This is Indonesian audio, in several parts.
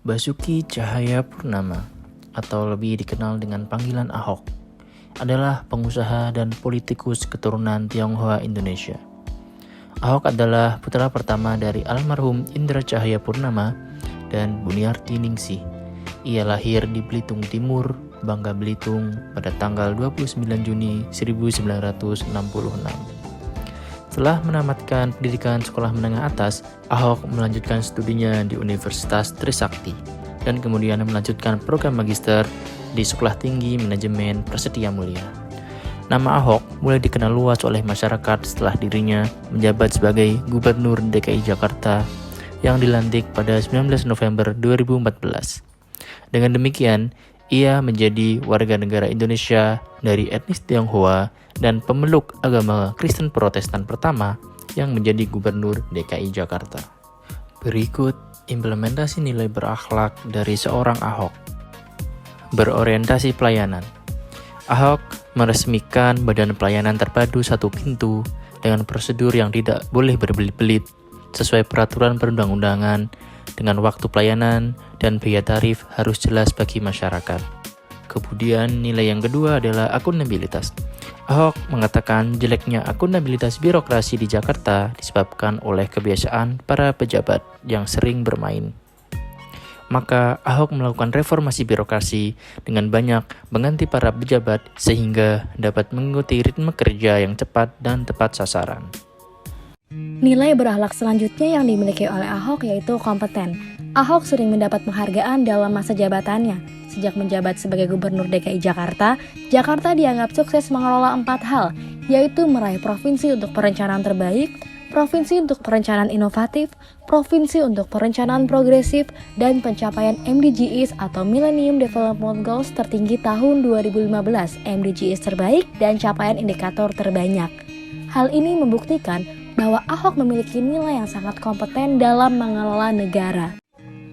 Basuki Cahayapurnama, atau lebih dikenal dengan panggilan Ahok, adalah pengusaha dan politikus keturunan Tionghoa Indonesia. Ahok adalah putra pertama dari almarhum Indra Cahayapurnama dan Buniarti Ningsih. Ia lahir di Belitung Timur, Bangka Belitung pada tanggal 29 Juni 1966. Setelah menamatkan pendidikan sekolah menengah atas, Ahok melanjutkan studinya di Universitas Trisakti dan kemudian melanjutkan program magister di Sekolah Tinggi Manajemen Prasetya Mulia. Nama Ahok mulai dikenal luas oleh masyarakat setelah dirinya menjabat sebagai Gubernur DKI Jakarta yang dilantik pada 19 November 2014. Dengan demikian, ia menjadi warga negara Indonesia dari etnis Tionghoa dan pemeluk agama Kristen Protestan pertama yang menjadi Gubernur DKI Jakarta. Berikut implementasi nilai berakhlak dari seorang Ahok. Berorientasi pelayanan. Ahok meresmikan Badan Pelayanan Terpadu Satu Pintu dengan prosedur yang tidak boleh berbelit-belit sesuai peraturan perundang-undangan, dengan waktu pelayanan dan biaya tarif harus jelas bagi masyarakat. Kemudian nilai yang kedua adalah akuntabilitas. Ahok mengatakan jeleknya akuntabilitas birokrasi di Jakarta disebabkan oleh kebiasaan para pejabat yang sering bermain. Maka Ahok melakukan reformasi birokrasi dengan banyak mengganti para pejabat sehingga dapat mengikuti ritme kerja yang cepat dan tepat sasaran. Nilai berakhlak selanjutnya yang dimiliki oleh Ahok yaitu kompeten. Ahok sering mendapat penghargaan dalam masa jabatannya. Sejak menjabat sebagai Gubernur DKI Jakarta, Jakarta dianggap sukses mengelola 4 hal, yaitu meraih provinsi untuk perencanaan terbaik, provinsi untuk perencanaan inovatif, provinsi untuk perencanaan progresif, dan pencapaian MDGs atau Millennium Development Goals tertinggi tahun 2015, MDGs terbaik, dan capaian indikator terbanyak. Hal ini membuktikan bahwa Ahok memiliki nilai yang sangat kompeten dalam mengelola negara.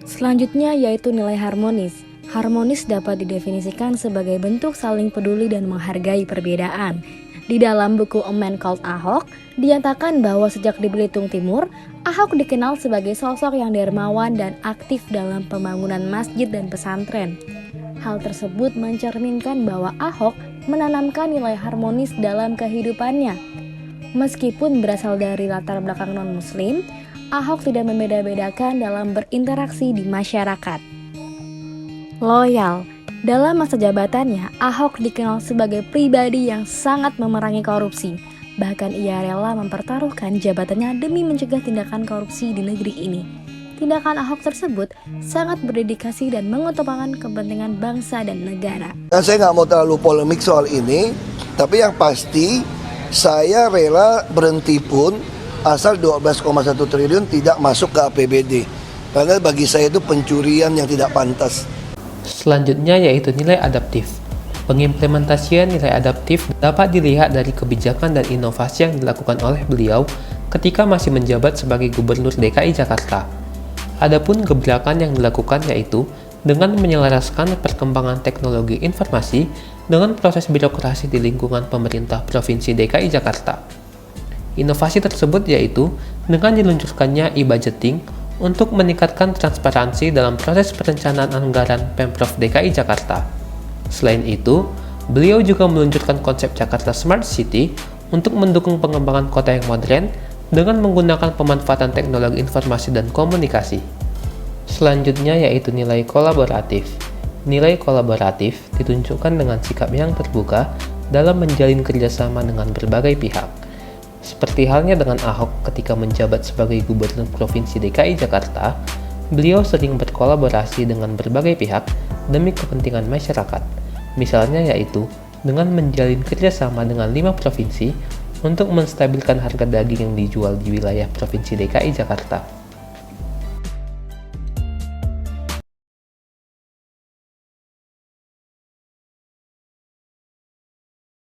Selanjutnya yaitu nilai harmonis. Harmonis dapat didefinisikan sebagai bentuk saling peduli dan menghargai perbedaan. Di dalam buku A Man Called Ahok, dinyatakan bahwa sejak di Belitung Timur, Ahok dikenal sebagai sosok yang dermawan dan aktif dalam pembangunan masjid dan pesantren. Hal tersebut mencerminkan bahwa Ahok menanamkan nilai harmonis dalam kehidupannya. Meskipun berasal dari latar belakang non-muslim, Ahok tidak membeda-bedakan dalam berinteraksi di masyarakat. Loyal. Dalam masa jabatannya, Ahok dikenal sebagai pribadi yang sangat memerangi korupsi. Bahkan ia rela mempertaruhkan jabatannya demi mencegah tindakan korupsi di negeri ini. Tindakan Ahok tersebut sangat berdedikasi dan mengutamakan kepentingan bangsa dan negara. Saya nggak mau terlalu polemik soal ini, tapi yang pasti saya rela berhenti pun asal 12,1 triliun tidak masuk ke APBD. Karena bagi saya itu pencurian yang tidak pantas. Selanjutnya yaitu nilai adaptif. Pengimplementasian nilai adaptif dapat dilihat dari kebijakan dan inovasi yang dilakukan oleh beliau ketika masih menjabat sebagai Gubernur DKI Jakarta. Adapun gebrakan yang dilakukan yaitu dengan menyelaraskan perkembangan teknologi informasi dengan proses birokrasi di lingkungan pemerintah Provinsi DKI Jakarta. Inovasi tersebut yaitu dengan diluncurkannya e-budgeting untuk meningkatkan transparansi dalam proses perencanaan anggaran Pemprov DKI Jakarta. Selain itu, beliau juga meluncurkan konsep Jakarta Smart City untuk mendukung pengembangan kota yang modern dengan menggunakan pemanfaatan teknologi informasi dan komunikasi. Selanjutnya yaitu nilai kolaboratif. Nilai kolaboratif ditunjukkan dengan sikap yang terbuka dalam menjalin kerjasama dengan berbagai pihak. Seperti halnya dengan Ahok ketika menjabat sebagai Gubernur Provinsi DKI Jakarta, beliau sering berkolaborasi dengan berbagai pihak demi kepentingan masyarakat. Misalnya yaitu dengan menjalin kerjasama dengan 5 provinsi untuk menstabilkan harga daging yang dijual di wilayah Provinsi DKI Jakarta.